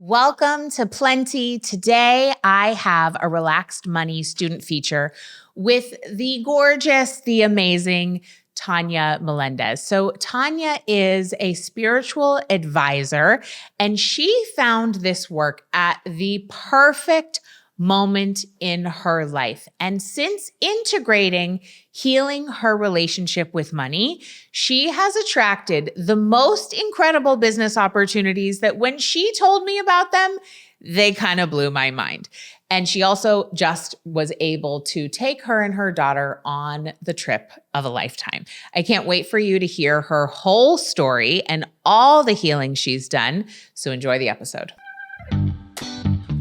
Welcome to Plenty. Today, I have a relaxed money student feature with the gorgeous, the amazing Tonya Melendez. So Tonya is a spiritual advisor, and she found this work at the perfect moment in her life. And since integrating healing her relationship with money, she has attracted the most incredible business opportunities that when she told me about them, they kind of blew my mind. And she also just was able to take her and her daughter on the trip of a lifetime. I can't wait for you to hear her whole story and all the healing she's done. So enjoy the episode.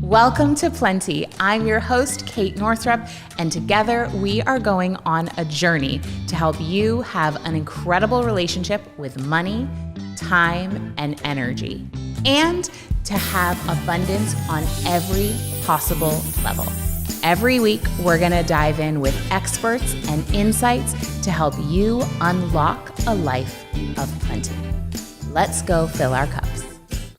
Welcome to Plenty. I'm your host, Kate Northrup, and together we are going on a journey to help you have an incredible relationship with money, time, and energy, and to have abundance on every possible level. Every week, we're going to dive in with experts and insights to help you unlock a life of plenty. Let's go fill our cups.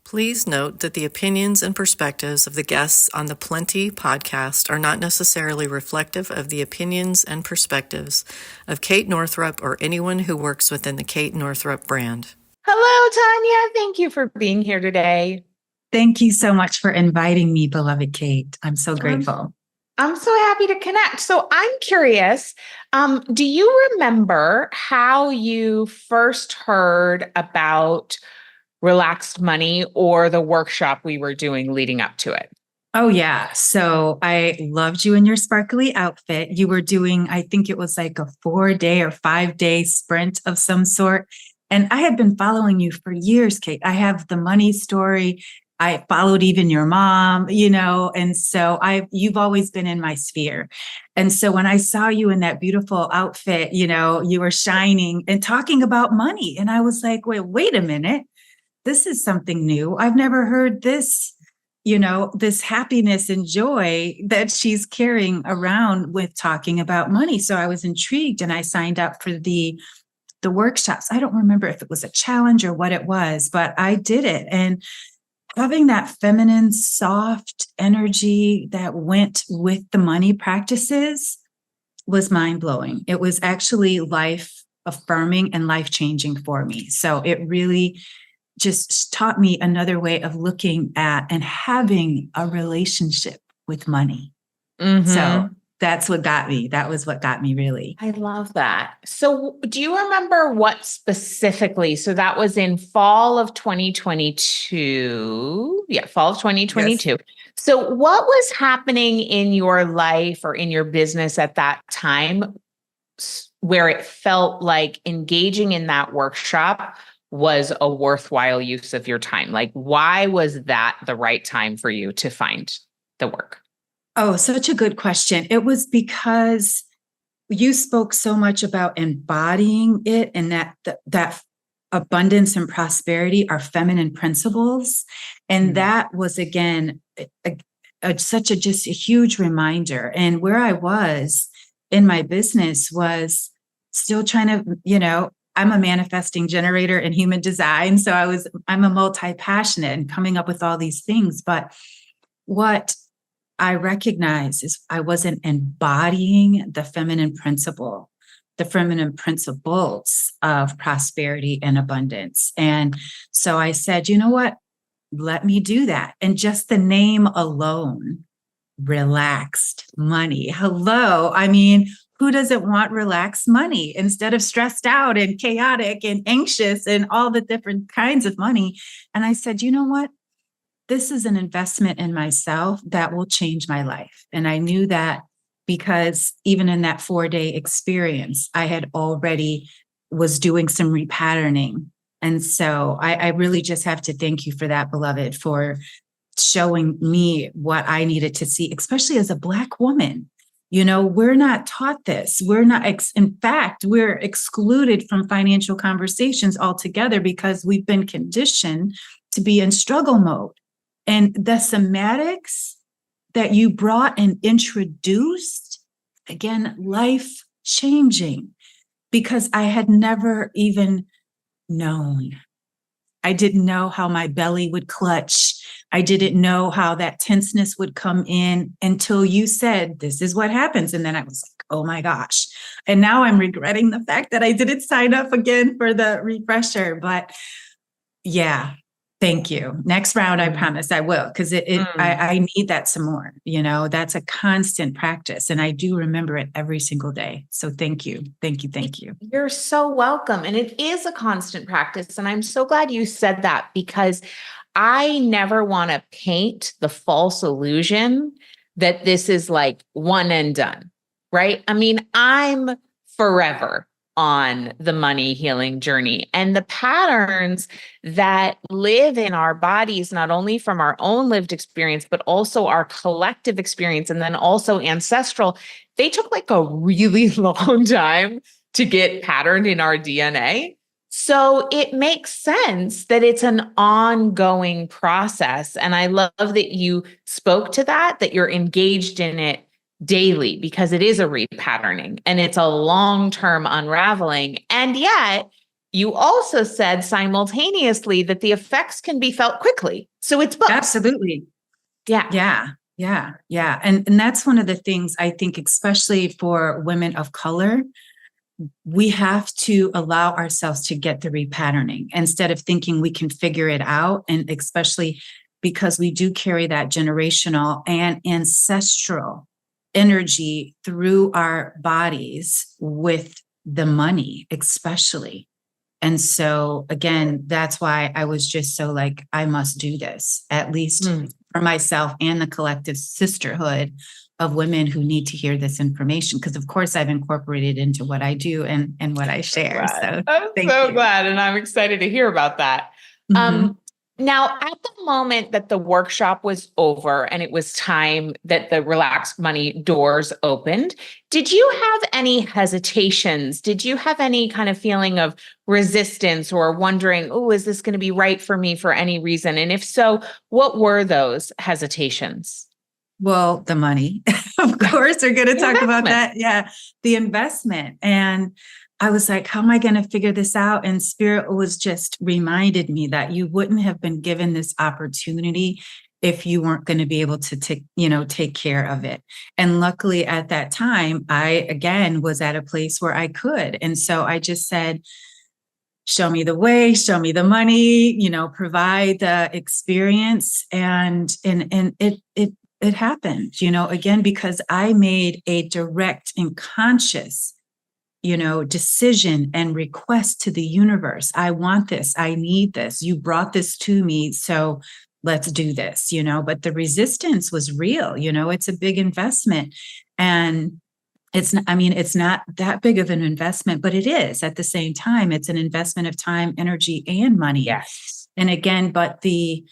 Please note that the opinions and perspectives of the guests on the Plenty podcast are not necessarily reflective of the opinions and perspectives of Kate Northrup or anyone who works within the Kate Northrup brand. Hello, Tonya. Thank you for being here today. Thank you so much for inviting me, beloved Kate. I'm so grateful. I'm so happy to connect. So I'm curious, do you remember how you first heard about relaxed money or the workshop we were doing leading up to it? Oh, yeah. So I loved you in your sparkly outfit. You were doing, I think it was like a 4-day or 5-day sprint of some sort. And I had been following you for years, Kate. I have the money story. I followed even your mom, and so you've always been in my sphere. And so when I saw you in that beautiful outfit, you were shining and talking about money. And I was like, wait a minute. This is something new. I've never heard this, this happiness and joy that she's carrying around with talking about money. So I was intrigued and I signed up for the workshops. I don't remember if it was a challenge or what it was, but I did it. And having that feminine, soft energy that went with the money practices was mind-blowing. It was actually life affirming and life-changing for me. So it really just taught me another way of looking at and having a relationship with money. Mm-hmm. So that's what got me. That was what got me, really. I love that. So do you remember what specifically? So that was in fall of 2022. Yeah, fall of 2022. Yes. So what was happening in your life or in your business at that time where it felt like engaging in that workshop was a worthwhile use of your time? Like, why was that the right time for you to find the work? Oh, such a good question. It was because you spoke so much about embodying it and that abundance and prosperity are feminine principles. And that was, again, such a huge reminder. And where I was in my business was still trying to, I'm a manifesting generator in human design. So I'm a multi-passionate and coming up with all these things. But what I recognize is I wasn't embodying the feminine principles of prosperity and abundance. And so I said, you know what? Let me do that. And just the name alone, relaxed money. Hello. I mean, who doesn't want relaxed money instead of stressed out and chaotic and anxious and all the different kinds of money? And I said, you know what? This is an investment in myself that will change my life. And I knew that because even in that 4-day experience, I had already was doing some repatterning. And so I really just have to thank you for that, beloved, for showing me what I needed to see, especially as a Black woman. We're not taught this. We're not, in fact, we're excluded from financial conversations altogether because we've been conditioned to be in struggle mode. And the somatics that you brought and introduced, again, life changing, because I had never even known. I didn't know how my belly would clutch. I didn't know how that tenseness would come in until you said, this is what happens. And then I was like, oh my gosh. And now I'm regretting the fact that I didn't sign up again for the refresher. But yeah, thank you. Next round, I promise I will, because I need that some more. That's a constant practice. And I do remember it every single day. So thank you. Thank you. Thank you. You're so welcome. And it is a constant practice. And I'm so glad you said that, because I never want to paint the false illusion that this is like one and done, right? I mean, I'm forever on the money healing journey, and the patterns that live in our bodies, not only from our own lived experience, but also our collective experience, and then also ancestral, they took like a really long time to get patterned in our DNA. So it makes sense that it's an ongoing process. And I love that you spoke to that you're engaged in it daily, because it is a repatterning and it's a long-term unraveling. And yet you also said simultaneously that the effects can be felt quickly. So it's both. Absolutely. Yeah. Yeah. And that's one of the things I think, especially for women of color, we have to allow ourselves to get the repatterning instead of thinking we can figure it out. And especially because we do carry that generational and ancestral energy through our bodies with the money, especially. And so again, that's why I was just so like, I must do this, at least for myself and the collective sisterhood of women who need to hear this information. Because of course I've incorporated into what I do and what I share. So I'm so glad. And I'm excited to hear about that. Now, at the moment that the workshop was over and it was time that the Relaxed Money doors opened, did you have any hesitations? Did you have any kind of feeling of resistance or wondering, oh, is this going to be right for me for any reason? And if so, what were those hesitations? Well, the money, of course, we're going to talk about that. Yeah, the investment. And I was like, how am I going to figure this out? And Spirit was just reminded me that you wouldn't have been given this opportunity if you weren't going to be able to take care of it. And luckily at that time, I, again, was at a place where I could. And so I just said, show me the way, show me the money, provide the experience. And it happened, again, because I made a direct and conscious decision and request to the universe. I want this. I need this. You brought this to me. So let's do this, but the resistance was real. It's a big investment, and it's not that big of an investment, but it is at the same time. It's an investment of time, energy, and money. Yes. And again, but the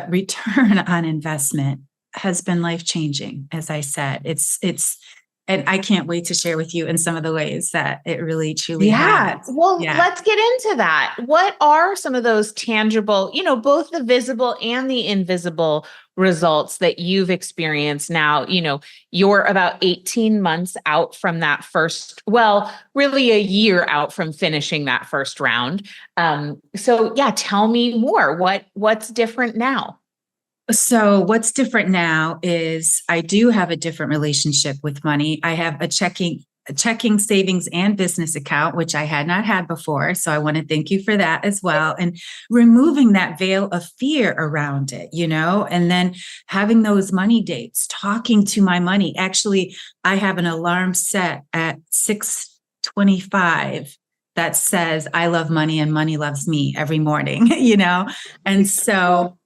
return on investment has been life-changing. As I said, and I can't wait to share with you in some of the ways that it really truly has. Well, let's get into that. What are some of those tangible, both the visible and the invisible results that you've experienced now? You're about 18 months out from that really a year out from finishing that first round. So tell me more. What's different now? So what's different now is I do have a different relationship with money. I have a checking, savings, and business account, which I had not had before. So I want to thank you for that as well. And removing that veil of fear around it, and then having those money dates, talking to my money. Actually, I have an alarm set at 6:25 that says, I love money and money loves me every morning, and so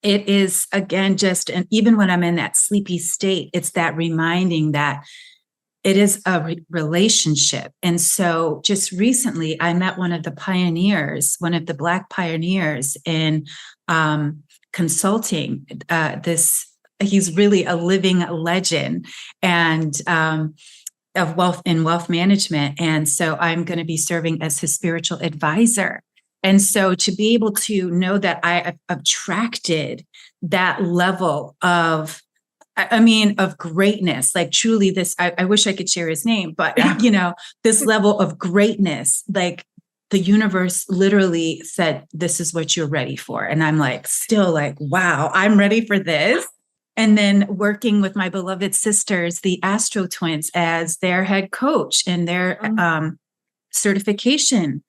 it is, again, and even when I'm in that sleepy state, it's that reminding that it is a relationship. And so just recently, I met one of the Black pioneers in consulting. He's really a living legend and of wealth management. And so I'm going to be serving as his spiritual advisor. And so to be able to know that I attracted that level of greatness, like truly this, I wish I could share his name, but this level of greatness, like the universe literally said, this is what you're ready for. And I'm like, still like, wow, I'm ready for this. And then working with my beloved sisters, the Astro Twins, as their head coach in their certification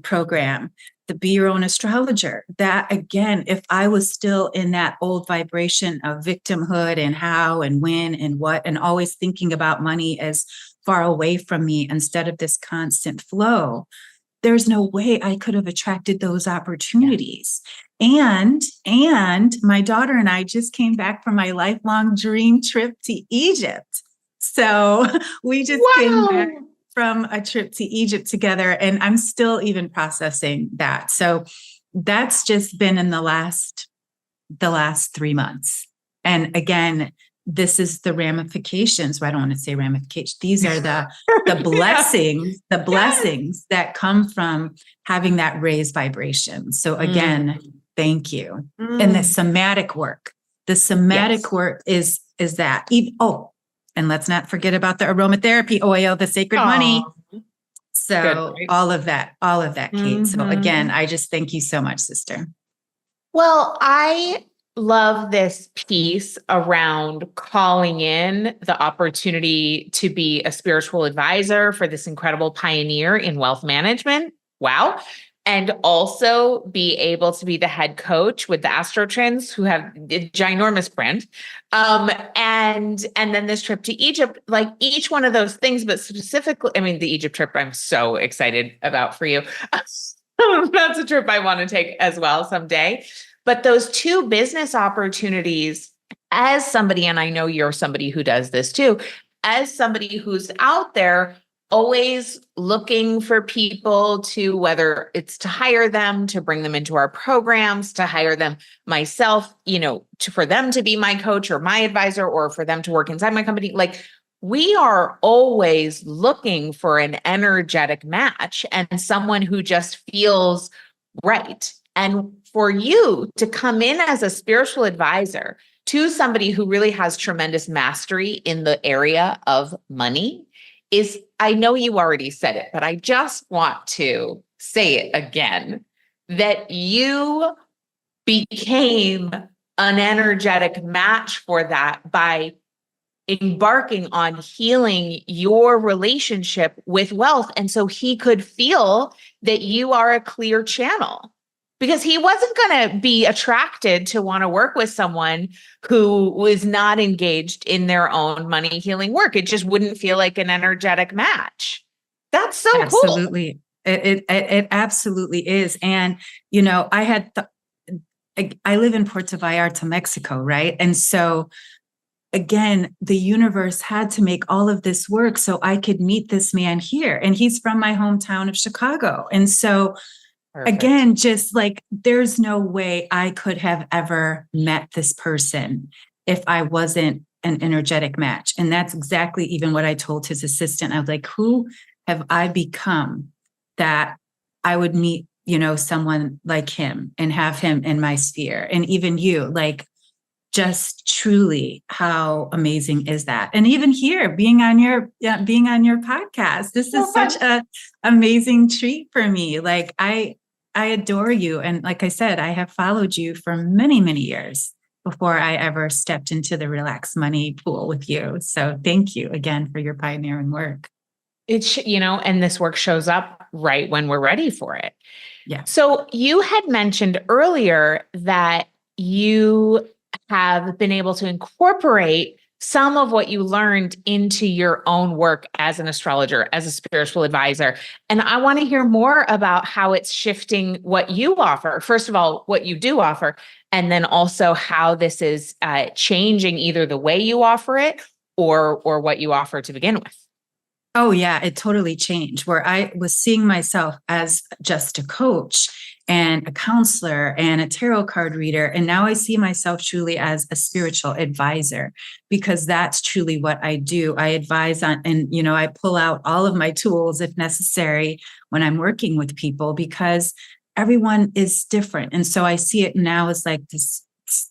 program, the Be Your Own Astrologer. That again, if I was still in that old vibration of victimhood and how and when and what, and always thinking about money as far away from me instead of this constant flow, there's no way I could have attracted those opportunities. And my daughter and I just came back from my lifelong dream trip to Egypt. So we just came back from a trip to Egypt together, and I'm still even processing that. So that's just been in the last 3 months. And again, this is the ramifications. Well, I don't want to say ramifications. These are the blessings, the blessings that come from having that raised vibration. So again, thank you. And the somatic work. The somatic work is that. And let's not forget about the aromatherapy oil, the sacred money. So good, right? all of that, Kate. So again, I just thank you so much, sister. Well, I love this piece around calling in the opportunity to be a spiritual advisor for this incredible pioneer in wealth management. Wow. And also be able to be the head coach with the Astro Twins, who have a ginormous brand. And then this trip to Egypt, like each one of those things, but specifically, I mean, the Egypt trip, I'm so excited about for you. That's a trip I want to take as well someday. But those two business opportunities, as somebody, and I know you're somebody who does this too, as somebody who's out there always looking for people to, whether it's to hire them, to bring them into our programs, to hire them myself, for them to be my coach or my advisor, or for them to work inside my company. Like, we are always looking for an energetic match and someone who just feels right. And for you to come in as a spiritual advisor to somebody who really has tremendous mastery in the area of money is, I know you already said it, but I just want to say it again, that you became an energetic match for that by embarking on healing your relationship with wealth. And so he could feel that you are a clear channel, because he wasn't going to be attracted to want to work with someone who was not engaged in their own money healing work. It just wouldn't feel like an energetic match. That's so absolutely cool. It absolutely is. And, I live in Puerto Vallarta, Mexico, right? And so again, the universe had to make all of this work so I could meet this man here. And he's from my hometown of Chicago. And so perfect. Again, just like, there's no way I could have ever met this person if I wasn't an energetic match. And that's exactly even what I told his assistant. I was like, who have I become that I would meet, someone like him and have him in my sphere? And even you, like, just truly, how amazing is that? And even here, being on your podcast, this is such an amazing treat for me. Like, I adore you. And like I said, I have followed you for many, many years before I ever stepped into the relaxed money pool with you. So thank you again for your pioneering work. And this work shows up right when we're ready for it. Yeah. So you had mentioned earlier that you have been able to incorporate some of what you learned into your own work as an astrologer, as a spiritual advisor. And I want to hear more about how it's shifting what you offer. First of all, what you do offer, and then also how this is changing either the way you offer it or what you offer to begin with. Oh, yeah, it totally changed, where I was seeing myself as just a coach and a counselor and a tarot card reader. And now I see myself truly as a spiritual advisor, because that's truly what I do. I advise on, and, I pull out all of my tools if necessary when I'm working with people, because everyone is different. And so I see it now as like this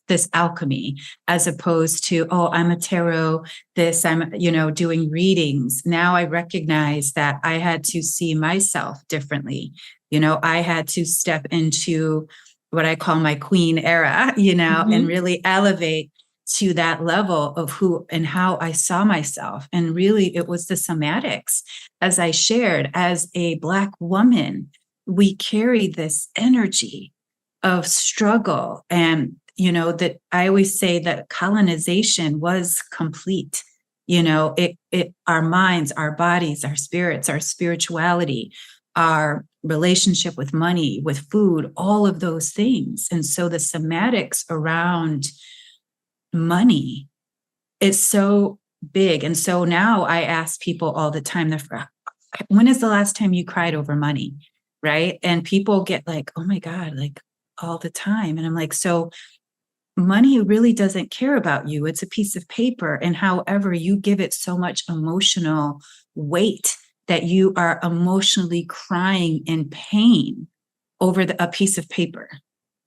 this alchemy, as opposed to, oh, I'm a tarot, this, I'm, doing readings. Now I recognize that I had to see myself differently. I had to step into what I call my queen era, and really elevate to that level of who and how I saw myself. And really, it was the somatics. As I shared, as a Black woman, we carry this energy of struggle. And, that I always say that colonization was complete. Our minds, our bodies, our spirits, our spirituality, our relationship with money, with food, all of those things. And so the somatics around money is so big. And so now I ask people all the time, when is the last time you cried over money? Right. And people get like, oh my God, like all the time. And I'm like, so money really doesn't care about you. It's a piece of paper. And however, you give it so much emotional weight that you are emotionally crying in pain over a piece of paper.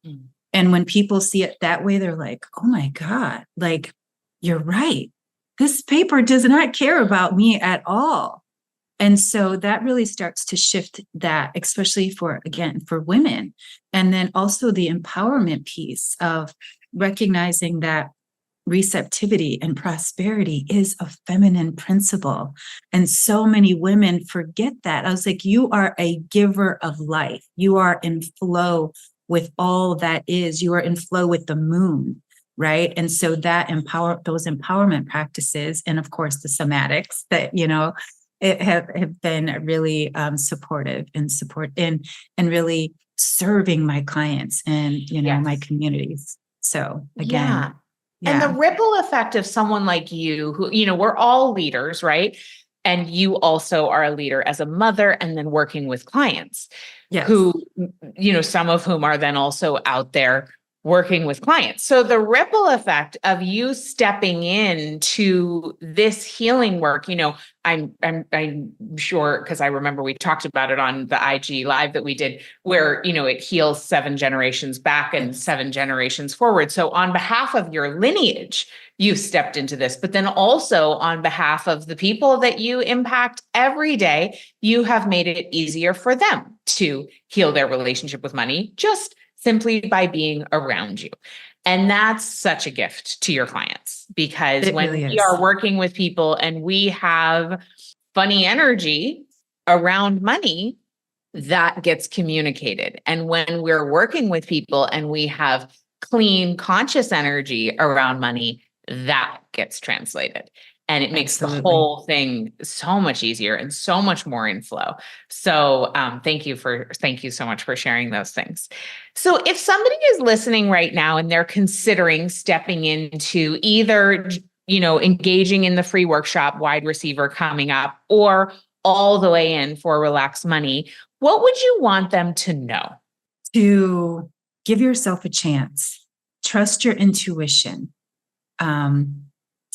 Mm. And when people see it that way, they're like, oh my God, like, you're right. This paper does not care about me at all. And so that really starts to shift that, especially for women. And then also the empowerment piece of recognizing that receptivity and prosperity is a feminine principle. And so many women forget that. I was like, you are a giver of life. You are in flow with all that is. You are in flow with the moon, right? And so that those empowerment practices, and of course the somatics that, it have been really supportive and really serving my clients and, my communities. So again, And the ripple effect of someone like you who, we're all leaders, right? And you also are a leader as a mother and then working with clients who, some of whom are then also out there working with clients. So the ripple effect of you stepping into this healing work, I'm sure, because I remember we talked about it on the IG live that we did, where, it heals 7 generations back and 7 generations forward. So on behalf of your lineage, you've stepped into this, but then also on behalf of the people that you impact every day, you have made it easier for them to heal their relationship with money, just simply by being around you. And that's such a gift to your clients, because when we are working with people and we have funny energy around money, that gets communicated. And when we're working with people and we have clean, conscious energy around money, that gets translated. And it makes the whole thing so much easier and so much more in flow. So thank you so much for sharing those things. So if somebody is listening right now and they're considering stepping into either, engaging in the free workshop, Wide Receiver coming up, or all the way in for Relaxed Money, what would you want them to know? To give yourself a chance, trust your intuition.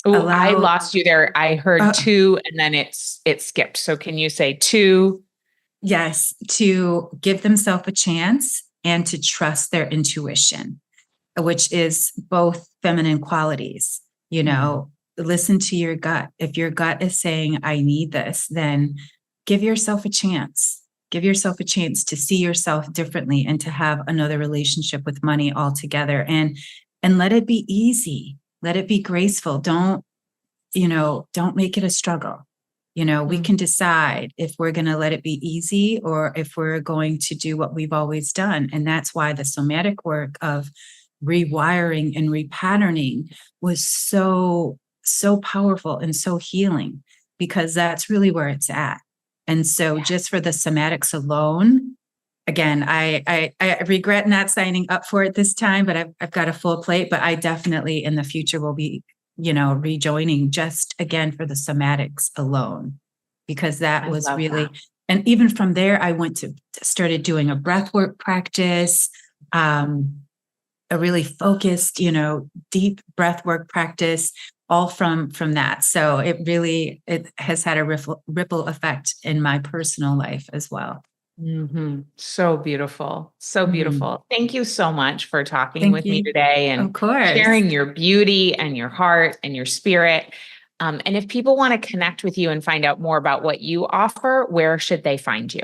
I lost you there. I heard 2 and then it skipped. So can you say 2? Yes, to give themselves a chance and to trust their intuition, which is both feminine qualities. Listen to your gut. If your gut is saying, I need this, then give yourself a chance. Give yourself a chance to see yourself differently and to have another relationship with money altogether. And let it be easy. Let it be graceful. Don't make it a struggle. We can decide if we're going to let it be easy or if we're going to do what we've always done. And that's why the somatic work of rewiring and repatterning was so powerful and so healing, because that's really where it's at. And so just for the somatics alone, again, I regret not signing up for it this time, but I've got a full plate, but I definitely in the future will be, rejoining just again for the somatics alone, because that was really, and even from there, I started doing a breathwork practice, a really focused, deep breathwork practice, all from that. So it has had a ripple effect in my personal life as well. So beautiful. So Mhm. beautiful. Thank you so much for talking Thank with me you. today Of and course. sharing your beauty and your heart and your spirit. And if people want to connect with you and find out more about what you offer, where should they find you?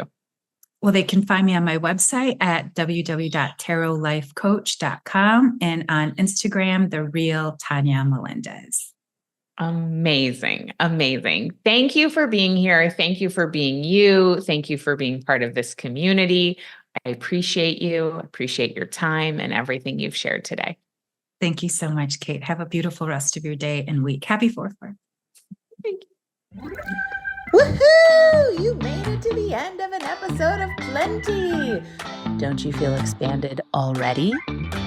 Well, they can find me on my website at www.tarotlifecoach.com and on Instagram, the real Tonya Melendez. Amazing. Amazing. Thank you for being here. Thank you for being you. Thank you for being part of this community. I appreciate you, appreciate your time and everything you've shared today. Thank you so much, Kate. Have a beautiful rest of your day and week. Happy 4th. Thank you. Woohoo! You made it to the end of an episode of Plenty. Don't you feel expanded already?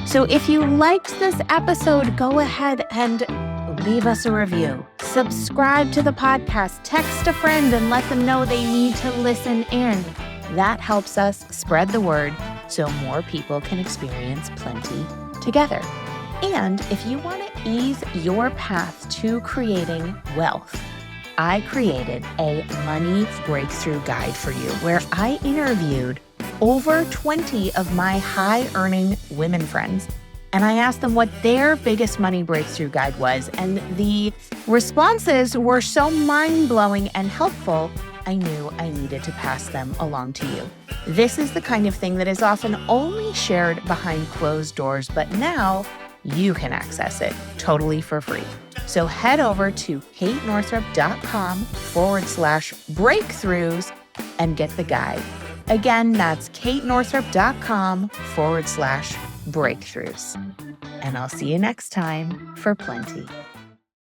So if you liked this episode, go ahead and leave us a review. Subscribe to the podcast, text a friend and let them know they need to listen in. That helps us spread the word so more people can experience plenty together. And if you want to ease your path to creating wealth, I created a money breakthrough guide for you where I interviewed over 20 of my high-earning women friends, and I asked them what their biggest money breakthrough guide was, and the responses were so mind-blowing and helpful, I knew I needed to pass them along to you. This is the kind of thing that is often only shared behind closed doors, but now you can access it totally for free. So head over to katenorthrup.com/breakthroughs and get the guide. Again, that's katenorthrup.com/breakthroughs. And I'll see you next time for Plenty.